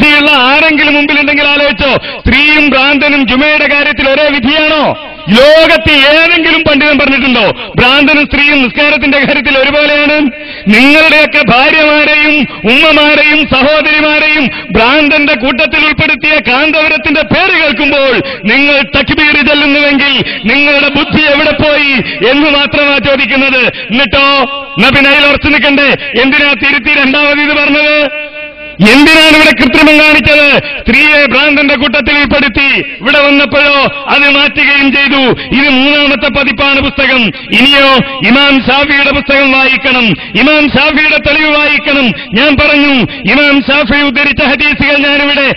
ബുദ്ധിയുള്ള ആരെങ്കിലും മുമ്പിലുണ്ടെങ്കിൽ ആലോചിച്ചോ, സ്ത്രീയും ഭ്രാന്തനും ജുമയുടെ കാര്യത്തിൽ ഒരേ വിധിയാണോ? ലോകത്ത് ഏതെങ്കിലും പണ്ഡിതൻ പറഞ്ഞിട്ടുണ്ടോ ഭ്രാന്തനും സ്ത്രീയും നിസ്കാരത്തിന്റെ കാര്യത്തിൽ ഒരുപോലെയാണ്? നിങ്ങളുടെയൊക്കെ ഭാര്യമാരെയും ഉമ്മമാരെയും സഹോദരിമാരെയും ഭ്രാന്തന്റെ കൂട്ടത്തിൽ ഉൾപ്പെടുത്തിയ കാന്തപുരത്തിന്റെ പേര് കേൾക്കുമ്പോൾ നിങ്ങൾ തക്ബീർ ചൊല്ലുന്നുവെങ്കിൽ നിങ്ങളുടെ ബുദ്ധി എവിടെ പോയി എന്ന് മാത്രമാ ചോദിക്കുന്നത്. എന്നിട്ടോ നബിനയിൽ ഉറച്ചു നിൽക്കണ്ടേ? എന്തിനാ തിരുത്തി രണ്ടാമത് ഇത് പറഞ്ഞത്? എന്തിനാണ് ഇവിടെ കൃത്രിമം കാണിച്ചത്? സ്ത്രീയെ ഭ്രാന്തന്റെ കൂട്ടത്തിൽ ഉൾപ്പെടുത്തി. ഇവിടെ വന്നപ്പോഴോ അത് മാറ്റുകയും ചെയ്തു. ഇത് 3ാമത്തെ പതിപ്പാണ് പുസ്തകം. ഇനിയോ ഇമാം ഷാഫിയുടെ പുസ്തകം വായിക്കണം, ഇമാം ഷാഫിയുടെ തെളിവ് വായിക്കണം. ഞാൻ പറഞ്ഞു, ഇമാം ഷാഫി ഉദ്ധരിച്ച ഹദീസുകൾ ഞാനിവിടെ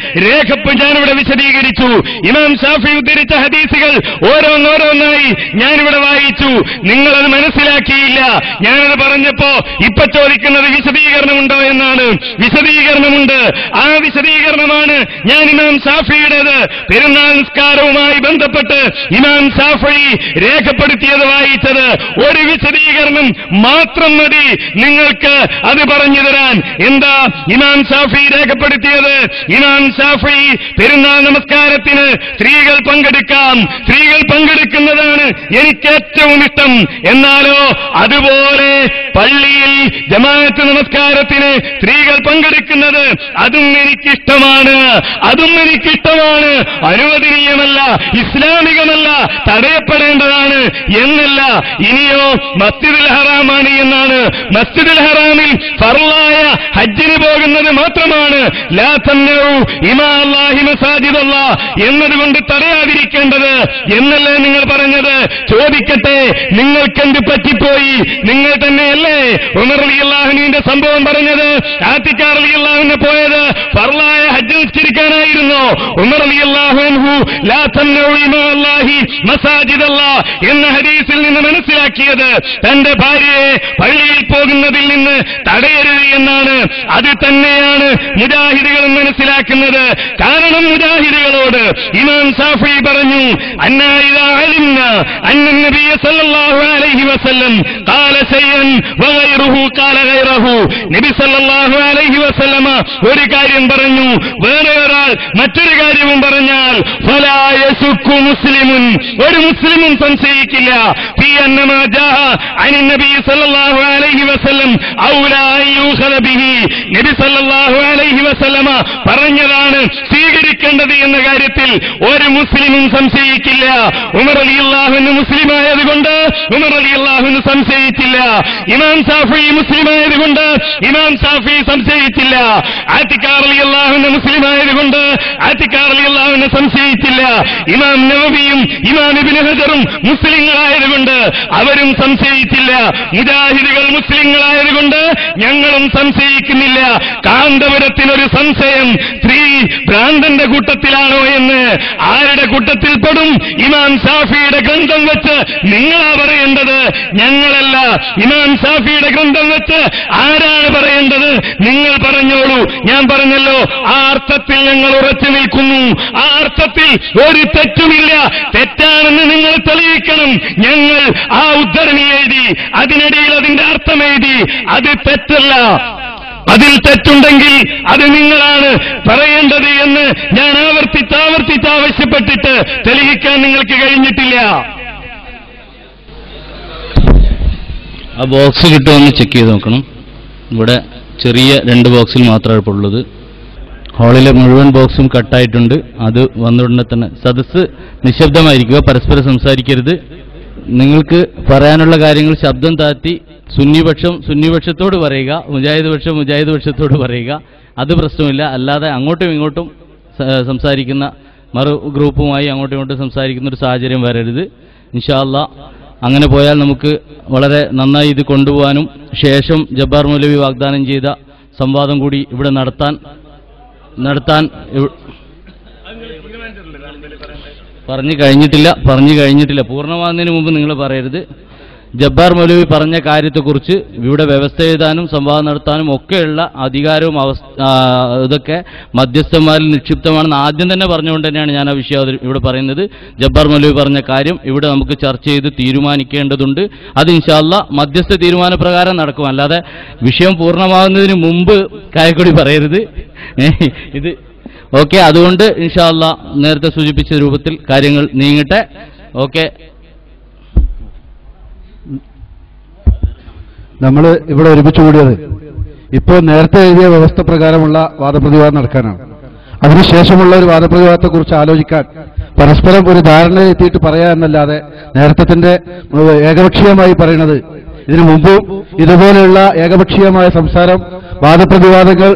വിശദീകരിച്ചു. ഇമാം ഷാഫി ഉദ്ധരിച്ച ഹദീസുകൾ ഓരോന്നോരോന്നായി ഞാനിവിടെ വായിച്ചു. നിങ്ങളത് മനസ്സിലാക്കിയില്ല. ഞാനത് പറഞ്ഞപ്പോ ഇപ്പൊ ചോദിക്കുന്നത് വിശദീകരണമുണ്ടോ എന്നാണ്. വിശദീകരണമുണ്ട്. ആ വിശദീകരണമാണ് ഞാൻ ഇമാം ഷാഫിയുടേത് പെരുന്നാൾ നിസ്കാരവുമായി ബന്ധപ്പെട്ട് ഇമാം ഷാഫി രേഖപ്പെടുത്തിയത് വായിച്ചത്. ഒരു വിശദീകരണം മാത്രം മതി നിങ്ങൾക്ക് അത് പറഞ്ഞു തരാൻ. എന്താ ഇമാം ഷാഫി രേഖപ്പെടുത്തിയത്? ഇമാം ഷാഫി പെരുന്നാൾ നമസ്കാരത്തിന് സ്ത്രീകൾ പങ്കെടുക്കാം, സ്ത്രീകൾ പങ്കെടുക്കുന്നതാണ് എനിക്ക് ഏറ്റവും ഇഷ്ടം. എന്നാലോ അതുപോലെ പള്ളിയിൽ ജമാഅത്ത് നമസ്കാരത്തിന് സ്ത്രീകൾ പങ്കെടുക്കുന്നത് അതും എനിക്കിഷ്ടമാണ്, അനുവദനീയമല്ല, ഇസ്ലാമികമല്ല, തടയപ്പെടേണ്ടതാണ് എന്നല്ല. ഇനിയോ മസ്ജിദുൽ ഹറാമാണ് എന്നാണ്. മസ്ജിദുൽ ഹറാമിൽ ഫർളായ ഹജ്ജിന് പോകുന്നത് മാത്രമാണ് ലാ തംനഉ ഇമാ അല്ലാഹി മസാജിദല്ലാഹ് എന്നതുകൊണ്ട് തടയാതിരിക്കേണ്ടത് എന്നല്ലേ നിങ്ങൾ പറഞ്ഞത്? ചോദിക്കട്ടെ, നിങ്ങൾക്കെന്ത് പറ്റിപ്പോയി? നിങ്ങൾ തന്നെയല്ലേ ഉമർ റളിയല്ലാഹു അൻഹുവിന്റെ സംഭവം പറഞ്ഞത്? ആതിഖ റളിയല്ലാഹു അൻഹു പോയത് ഫർളായ ഹജ്ജ് നിസ്കരിക്കാനായിരുന്നു. ഉമർ റളിയല്ലാഹു അൻഹു ലാ തംനഉ ഇമാ അല്ലാഹി മസാജിദല്ലാഹ് എന്ന ഹദീസിൽ നിന്ന് മനസ്സിലാക്കിയത് തന്റെ ഭാര്യയെ പള്ളിയിൽ പോകുന്നതിൽ നിന്ന് തടയരുത് എന്നാണ്. അത് തന്നെയാണ് മുജാഹിദുകളും മനസ്സിലാക്കുന്നത്. കാരണം മുജാഹിദുകളോട് ഇമാം ഷാഫി പറഞ്ഞു, അന്നാ ഇദാ അലിംനാ അന്ന നബിയ സല്ലല്ലാഹു അലൈഹി വസല്ലം ഖാല ശൈഅൻ വഗൈറുഹു ഖാല ഗൈറഹു. നബി സല്ലല്ലാഹു അലൈഹി വസല്ലമ ഒരു കാര്യം പറഞ്ഞു, വേറെ ഒരാൾ മറ്റൊരു കാര്യവും പറഞ്ഞാൽ ഫലാ യസുക്കു മുസ്ലിമുൻ, ഒരു മുസ്ലിമും സംശയിക്കില്ല ഫീ അന്നമാ ജാഅ അനി നബി സല്ലല്ലാഹു അലൈഹി വസല്ലം ഔലാ യുഖദ ബിഹി. നബി സല്ലല്ലാഹു അലൈഹി വസല്ലമ പറഞ്ഞതാണ് സ്വീകരിക്കേണ്ടത് എന്ന കാര്യത്തിൽ ഒരു മുസ്ലിമും സംശയിക്കില്ല. ഉമർ റളിയല്ലാഹു അൻഹു മുസ്ലിമായതുകൊണ്ട് ഉമർ റളിയല്ലാഹു അൻഹു സംശയിച്ചില്ല. ഇമാം ഷാഫി മുസ്ലിമായതുകൊണ്ട് ഇമാം ഷാഫി സംശയിച്ചില്ല. ആതിഖ റളിയല്ലാഹു അൻഹു മുസ്ലിമായതുകൊണ്ട് ആതിഖ റളിയല്ലാഹു അൻഹു സംശയിച്ചില്ല. ഇമാം നവവിയും ഇമാം ഇബ്നു ഹജറും മുസ്ലിങ്ങളായതുകൊണ്ട് അവരും സംശയിച്ചില്ല. മുജാഹിദുകൾ മുസ്ലിങ്ങളായതുകൊണ്ട് ഞങ്ങളും സംശയിക്കുന്നില്ല. കാന്തപുരത്തിനൊരു സംശയം, സ്ത്രീ ഭ്രാന്തന്റെ കൂട്ടത്തിലാണോ എന്ന്. ആരുടെ കൂട്ടത്തിൽപ്പെടും? ഇമാം ഷാഫിയുടെ ഗ്രന്ഥം വെച്ച് നിങ്ങളാ പറയേണ്ടത്, ഞങ്ങളല്ല. ഇമാം ഷാഫിയുടെ ഗ്രന്ഥം വെച്ച് ആരാണ് പറയേണ്ടത്? നിങ്ങൾ പറഞ്ഞോളൂ. ഞാൻ പറഞ്ഞല്ലോ, ആ അർത്ഥത്തിൽ ഞങ്ങൾ ഉറച്ചു നിൽക്കുന്നു. ആ അർത്ഥത്തിൽ ഒരു തെറ്റുമില്ല. തെറ്റാണെന്ന് നിങ്ങൾ തെളിയിക്കണം. ഞങ്ങൾ ആ ഉദ്ധരണി എഴുതി, അതിനിടയിൽ അതിന്റെ അർത്ഥം എഴുതി. അത് തെറ്റല്ല. അതിൽ തെറ്റുണ്ടെങ്കിൽ അത് നിങ്ങളാണ് പറയേണ്ടത് എന്ന് ഞാൻ ആവർത്തിച്ച് ആവശ്യപ്പെട്ടിട്ട് തെളിയിക്കാൻ നിങ്ങൾക്ക് കഴിഞ്ഞിട്ടില്ല. ആ ബോക്സ് കിട്ടുമെന്ന് ചെക്ക് ചെയ്ത് നോക്കണം. ഇവിടെ ചെറിയ 2 ബോക്സിൽ മാത്രമാണ് ഇപ്പോൾ ഉള്ളത്. ഹാളിലെ മുഴുവൻ ബോക്സും കട്ടായിട്ടുണ്ട്. അത് വന്നുടനെ തന്നെ സദസ്സ് നിശബ്ദമായിരിക്കുക, പരസ്പരം സംസാരിക്കരുത്. നിങ്ങൾക്ക് പറയാനുള്ള കാര്യങ്ങൾ ശബ്ദം താഴ്ത്തി സുന്നിപക്ഷത്തോട് പറയുക, മുജാഹിദ് പക്ഷത്തോട് പറയുക. അത് പ്രശ്നമില്ല. അല്ലാതെ അങ്ങോട്ടും ഇങ്ങോട്ടും സംസാരിക്കുന്ന മറു ഗ്രൂപ്പുമായി അങ്ങോട്ടും ഇങ്ങോട്ടും സംസാരിക്കുന്ന ഒരു സാഹചര്യം വരരുത്. ഇൻഷാ അല്ലാഹ് അങ്ങനെ പോയാൽ നമുക്ക് വളരെ നന്നായി ഇത് കൊണ്ടുപോകാനും ശേഷം ജബ്ബാർ മൗലവി വാഗ്ദാനം ചെയ്ത സംവാദം കൂടി ഇവിടെ നടത്താൻ പറഞ്ഞു കഴിഞ്ഞിട്ടില്ല. പൂർണ്ണമാകുന്നതിന് മുമ്പ് നിങ്ങൾ പറയരുത്. ജബ്ബാർ മൗലവി പറഞ്ഞ കാര്യത്തെക്കുറിച്ച് ഇവിടെ വ്യവസ്ഥ എഴുതാനും സംവാദം നടത്താനും ഒക്കെയുള്ള അധികാരവും ഇതൊക്കെ മധ്യസ്ഥന്മാരിൽ നിക്ഷിപ്തമാണെന്ന് ആദ്യം തന്നെ പറഞ്ഞുകൊണ്ട് തന്നെയാണ് ഞാൻ ആ വിഷയം ഇവിടെ പറയുന്നത്. ജബ്ബാർ മൗലവി പറഞ്ഞ കാര്യം ഇവിടെ നമുക്ക് ചർച്ച ചെയ്ത് തീരുമാനിക്കേണ്ടതുണ്ട്. അത് ഇൻഷാ അല്ലാഹ് മധ്യസ്ഥ തീരുമാനപ്രകാരം നടക്കും. അല്ലാതെ വിഷയം പൂർണ്ണമാകുന്നതിന് മുമ്പ് കായക്കൊടി പറയരുത്. ഇത് ഓക്കെ, അതുകൊണ്ട് ഇൻഷാ അല്ലാഹ് നേരത്തെ സൂചിപ്പിച്ച രൂപത്തിൽ കാര്യങ്ങൾ നീങ്ങട്ടെ. ഓക്കെ, നമ്മൾ ഇവിടെ ഒരുമിച്ച് കൂടിയത് ഇപ്പോൾ നേരത്തെ എഴുതിയ വ്യവസ്ഥ പ്രകാരമുള്ള വാദപ്രതിവാദം നടക്കാനാണ്. അതിനുശേഷമുള്ള ഒരു വാദപ്രതിവാദത്തെക്കുറിച്ച് ആലോചിക്കാൻ പരസ്പരം ഒരു ധാരണയിലെത്തിയിട്ട് പറയാ എന്നല്ലാതെ നേരത്തെ ഏകപക്ഷീയമായി പറയുന്നത്, ഇതിനു മുമ്പും ഇതുപോലെയുള്ള ഏകപക്ഷീയമായ സംസാരം വാദപ്രതിവാദങ്ങൾ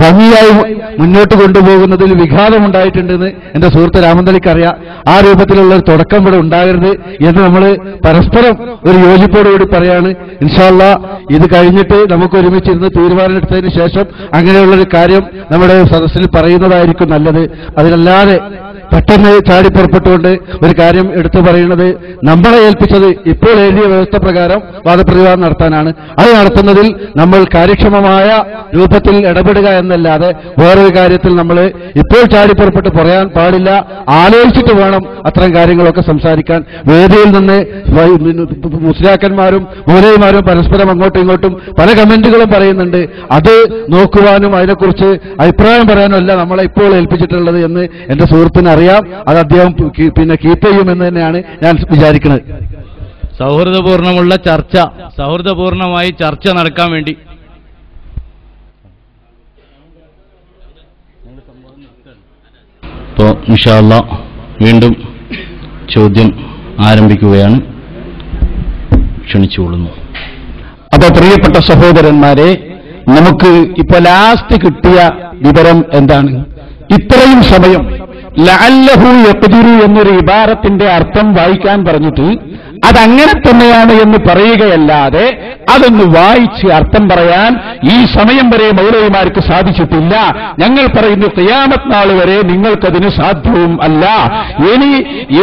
ഭംഗിയായി മുന്നോട്ട് കൊണ്ടുപോകുന്നതിൽ വിഘാതമുണ്ടായിട്ടുണ്ടെന്ന് എന്റെ സുഹൃത്ത് രാമന്തളിക്കറിയാം. ആ രൂപത്തിലുള്ള ഒരു തുടക്കം ഇവിടെ ഉണ്ടാകരുത് എന്ന് നമ്മൾ പരസ്പരം ഒരു യോജിപ്പോടുകൂടി പറയാണ്. ഇൻഷാ അല്ലാഹ് ഇത് കഴിഞ്ഞിട്ട് നമുക്ക് ഒരുമിച്ചിരുന്ന് തീരുമാനമെടുത്തതിന് ശേഷം അങ്ങനെയുള്ളൊരു കാര്യം നമ്മുടെ സദസ്സിൽ പറയുന്നതായിരിക്കും നല്ലത്. അതിനല്ലാതെ പെട്ടെന്ന് ചാടിപ്പുറപ്പെട്ടുകൊണ്ട് ഒരു കാര്യം എടുത്തു പറയുന്നത് നമ്മളെ ഏൽപ്പിച്ചത് ഇപ്പോൾ എഴുതിയ വ്യവസ്ഥ പ്രകാരം വാദപ്രതിവാദം നടത്താനാണ്. അത് നടത്തുന്നതിൽ നമ്മൾ കാര്യക്ഷമമായ രൂപത്തിൽ ഇടപെടുക എന്നല്ലാതെ വേറൊരു കാര്യത്തിൽ നമ്മൾ ഇപ്പോൾ ചാടിപ്പുറപ്പെട്ട് പറയാൻ പാടില്ല. ആലോചിച്ചിട്ട് വേണം അത്തരം കാര്യങ്ങളൊക്കെ സംസാരിക്കാൻ. വേദിയിൽ നിന്ന് മുസ്ലിയാക്കന്മാരും മൗലവിമാരും പരസ്പരം അങ്ങോട്ടും ഇങ്ങോട്ടും പല കമന്റുകളും പറയുന്നുണ്ട്. അത് നോക്കുവാനും അതിനെക്കുറിച്ച് അഭിപ്രായം പറയാനും അല്ല നമ്മളെ ഇപ്പോൾ ഏൽപ്പിച്ചിട്ടുള്ളത് എന്ന് എന്റെ സുഹൃത്തിന് അറിയാം. അത് അദ്ദേഹം പിന്നെ കീപ്പ് ചെയ്യുമെന്ന് തന്നെയാണ് ഞാൻ വിചാരിക്കുന്നത്. സൗഹൃദപൂർണമായി ചർച്ച നടക്കാൻ വേണ്ടി ഇപ്പോൾ ഇൻഷാ അല്ലാഹ് വീണ്ടും ചോദ്യം ആരംഭിക്കുകയാണ്. ക്ഷണിച്ചുകൊള്ളുന്നു. അപ്പൊ പ്രിയപ്പെട്ട സഹോദരന്മാരെ, നമുക്ക് ഇപ്പൊ ലാസ്റ്റ് കിട്ടിയ വിവരം എന്താണ്? ഇത്രയും സമയം ലഅല്ലഹു യഖ്ദിറു എന്നൊരു ഇബാറത്തിന്റെ അർത്ഥം വായിക്കാൻ പറഞ്ഞിട്ട് അതങ്ങനെ തന്നെയാണ് എന്ന് പറയുകയല്ലാതെ അതൊന്ന് വായിച്ച് അർത്ഥം പറയാൻ ഈ സമയം വരെ മൗലവിമാർക്ക് സാധിച്ചിട്ടില്ല. ഞങ്ങൾ പറയുന്നു ഖിയാമത്ത് നാൾ വരെ നിങ്ങൾക്കതിന് സാധ്യവും അല്ല. ഇനി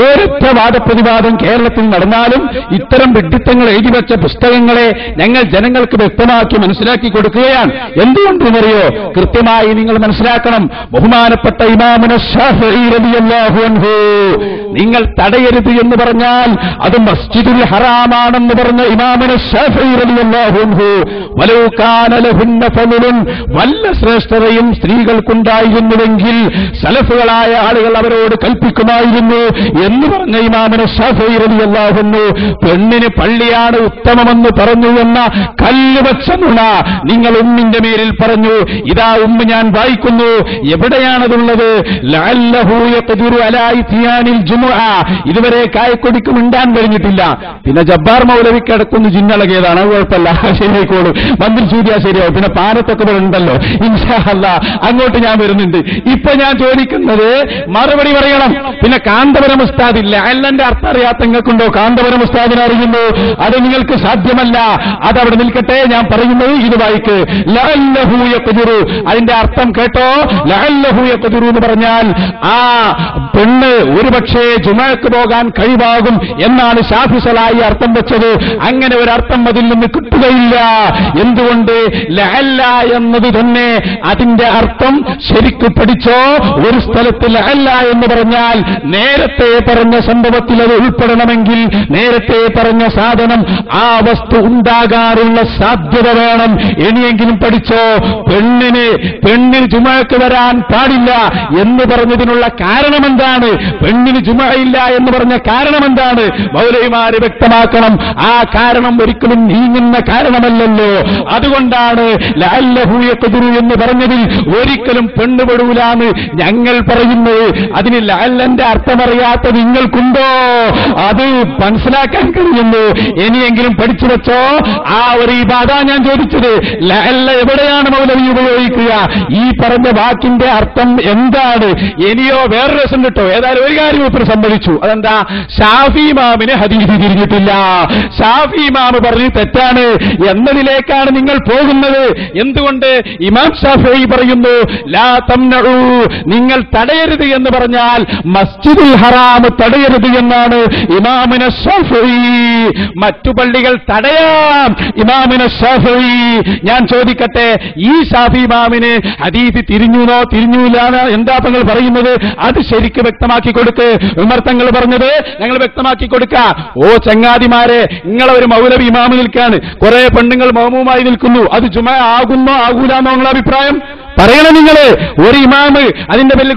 ഏതൊറ്റ വാദപ്രതിവാദം കേരളത്തിൽ നടന്നാലും ഇത്തരം വിഡ്ഢിത്തങ്ങൾ എഴുതി വെച്ച പുസ്തകങ്ങളെ ഞങ്ങൾ ജനങ്ങൾക്ക് വ്യക്തമാക്കി മനസ്സിലാക്കി കൊടുക്കുകയാണ്. എന്തുകൊണ്ടെന്നറിയോ? കൃത്യമായി നിങ്ങൾ മനസ്സിലാക്കണം. ബഹുമാനപ്പെട്ട ഇമാമുന ശാഫിഈ റളിയല്ലാഹു അൻഹു നിങ്ങൾ തടയരുത് എന്ന് പറഞ്ഞാൽ അത് മസ്ജിദുൽ ഹറാമാണെന്ന് പറഞ്ഞ ഇമാമുന ശാഫിഈ റളിയല്ലാഹു അൻഹു വലൗ കാന ലഹുന്ന ഫളലുൻ വല്ല ശ്രേഷ്ഠതയും സ്ത്രീകൾക്കുണ്ടായിരുന്നുവെങ്കിൽ സലഫുകളായ ആളുകൾ അവരോട് കൽപ്പിക്കുമായിരുന്നു എന്ന് പറഞ്ഞ ഇമാമുന ശാഫിഈ റളിയല്ലാഹു അൻഹു പെണ്ണിന് പള്ളിയാണ് ഉത്തമമെന്ന് പറഞ്ഞു എന്ന കല്ലുവച്ച നുണ നിങ്ങൾ ഉമ്മിന്റെ മേലിൽ പറഞ്ഞു. ഇതാ ഉമ്മ ഞാൻ വായിക്കുന്നു. എവിടെയാണതുള്ളത്? ലഅല്ലഹു യഖ്ദിറു അലാ ഇത്യാനിൽ ജുമുഅ. ഇതുവരെ കായക്കൊടിക്ക് മിണ്ടാൻ കഴിഞ്ഞിട്ടില്ല. പിന്നെ ജബ്ബാർ മൗലവിക്ക് അടക്കുന്നു ജിന്നളകിയതാണ്. കുഴപ്പമില്ല, ശരിയായിക്കോളും. മന്ത്രി സൂര്യ ശരിയാവും. പിന്നെ പാനത്തൊക്കെ ഇവിടെ ഉണ്ടല്ലോ, ഇൻഷാ അല്ലാഹ് അങ്ങോട്ട് ഞാൻ വരുന്നുണ്ട്. ഇപ്പൊ ഞാൻ ചോദിക്കുന്നത് മറുപടി പറയണം. പിന്നെ കാന്തപുരം ഉസ്താദില്ല, അല്ലന്റെ അർത്ഥം അറിയാത്ത നിങ്ങൾക്കുണ്ടോ? കാന്തപുരം ഉസ്താദിനെ അറിയുന്നു. അത് നിങ്ങൾക്ക് സാധ്യമല്ല. അതവിടെ നിൽക്കട്ടെ. ഞാൻ പറയുന്നത് ഇത് വായിക്ക്. ലഅല്ലഹു യഖ്ദിറു, അതിന്റെ അർത്ഥം കേട്ടോ. ലഅല്ലഹു യഖ്ദിറു എന്ന് പറഞ്ഞാൽ ആ പെണ്ണ് ഒരുപക്ഷേ ജുമഅക്ക് പോകാൻ കഴിവാകും എന്നാണ് ശാഫിസലായി അർത്ഥം വെച്ചത്. അങ്ങനെ ഒരു അർത്ഥം അതിൽ നിന്ന് കിട്ടുകയില്ല. എന്തുകൊണ്ട്? ലഅല്ല എന്നത് തന്നെ അതിന്റെ അർത്ഥം ശരിക്ക് പഠിച്ചോ. ഒരു സ്ഥലത്ത് ലഅല്ല എന്ന് പറഞ്ഞാൽ നേരത്തെ പറഞ്ഞ സംഭവത്തിൽ അത് ഉൾപ്പെടണമെങ്കിൽ നേരത്തെ പറഞ്ഞ സാധനം ആ വസ്തു ഉണ്ടാകാനുള്ള സാധ്യത വേണം. ഇനിയെങ്കിലും പഠിച്ചോ. പെണ്ണിന് ജുമഅക്ക് വരാൻ പാടില്ല എന്ന് പറഞ്ഞതിനുള്ള കാരണം എന്താണ്? പെണ്ണിന് ജുമഅയില്ല എന്ന് പറഞ്ഞ കാരണം എന്താണ്? മൗലവിമാര് വ്യക്തമാക്കണം. ആ കാരണം ഒരിക്കലും നീങ്ങുന്ന കാരണമല്ലല്ലോ. അതുകൊണ്ടാണ് ലഅല്ലഹു യഖ്ദിറു എന്ന് പറഞ്ഞതിൽ ഒരിക്കലും പെണ്ണുപെടൂലാന്ന് ഞങ്ങൾ പറയുന്നത്. അതിന് ലഅല്ലന്റെ അർത്ഥമറിയാത്ത നിങ്ങൾക്കുണ്ടോ? അത് മനസ്സിലാക്കാൻ കഴിയുന്നു. ഇനിയെങ്കിലും പഠിച്ചു വെച്ചോ. ആ ഒരു ഇബാദ ഞാൻ ചോദിച്ചത്. ലഅല്ല എവിടെയാണ് മൗലവി ഉപയോഗിക്കുക? ഈ പറഞ്ഞ വാക്കിന്റെ അർത്ഥം എന്താണ്? ഇനിയോ വേറെ രസം കിട്ടോ. ഏതായാലും ഒരു കാര്യം ഇപ്പോൾ സംഭവിച്ചു. അതെന്താ? ഷാഫി ഇമാമിന് ഹദീസ് തിരിഞ്ഞിട്ടില്ല. ഷാഫി ഇമാം പറഞ്ഞ് തെറ്റാണ് എന്നതിലേക്കാണ് നിങ്ങൾ പോകുന്നത്. എന്തുകൊണ്ട്? ഇമാം ഷാഫിഈ പറയുന്നു ലാ തംനഉ, നിങ്ങൾ തടയരുത് എന്ന് പറഞ്ഞാൽ മസ്ജിദുൽ ഹറാം തടയരുത് എന്നാണ് ഇമാമുന ഷാഫിഈ. മറ്റു പള്ളികൾ തടയാം ഇമാമുന ഷാഫിഈ. ഞാൻ ചോദിക്കട്ടെ, ഈ ഷാഫി ഇമാമിന് ഹദീസ് തിരിഞ്ഞൂല എന്താ തങ്ങൾ പറയുന്നത്? അത് ശരിക്ക് വ്യക്തമാക്കി കൊടുക്ക്. ഉമർ തങ്ങൾ പറഞ്ഞത് ഞങ്ങൾ വ്യക്തമാക്കി കൊടുക്ക. ഓ ചങ്ങാതിമാരെ, നിങ്ങളെ ഒരു മൗലവി ഇമാമ് നിൽക്കാണ്, കുറെ പെണ്ണുങ്ങൾ മൗമുമായി നിൽക്കുന്നു, അത് ജുമ ആകുന്നോ ആകൂലെന്നോ നിങ്ങളുടെ അഭിപ്രായം പറയണം. നിങ്ങള് ഒരു ഇമാമ് അതിന്റെ പേരിൽ